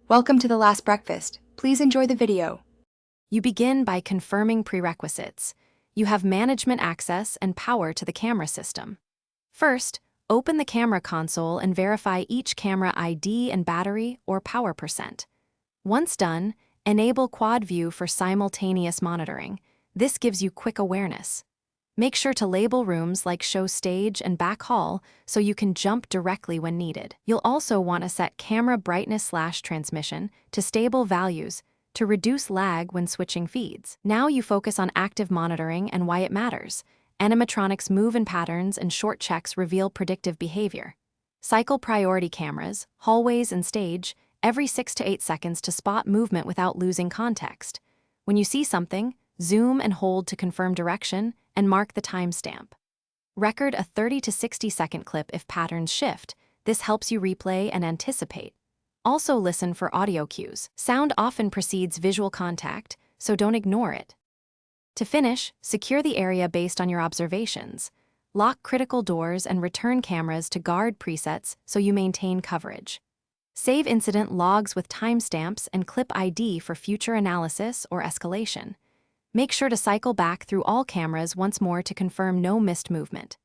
Welcome to the last breakfast. Please enjoy the video. You begin by confirming prerequisites. You have management access and power to the camera system. First, open the camera console and verify each camera ID and battery or power percent. Once done, enable quad view for simultaneous monitoring. This gives you quick awareness. Make sure to label rooms like show stage and back hall so you can jump directly when needed. You'll also want to set camera brightness/transmission to stable values to reduce lag when switching feeds. Now you focus on active monitoring and why it matters. Animatronics move in patterns and short checks reveal predictive behavior. Cycle priority cameras, hallways and stage, every 6 to 8 seconds to spot movement without losing context. When you see something, zoom and hold to confirm direction and mark the timestamp. Record a 30 to 60 second clip if patterns shift. This helps you replay and anticipate. Also listen for audio cues. Sound often precedes visual contact, so don't ignore it. To finish, secure the area based on your observations. Lock critical doors and return cameras to guard presets so you maintain coverage. Save incident logs with timestamps and clip ID for future analysis or escalation. Make sure to cycle back through all cameras once more to confirm no missed movement.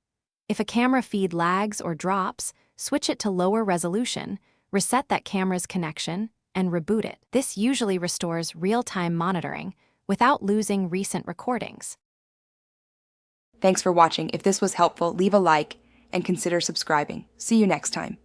If a camera feed lags or drops, switch it to lower resolution, reset that camera's connection, and reboot it. This usually restores real-time monitoring without losing recent recordings. Thanks for watching. If this was helpful, leave a like and consider subscribing. See you next time.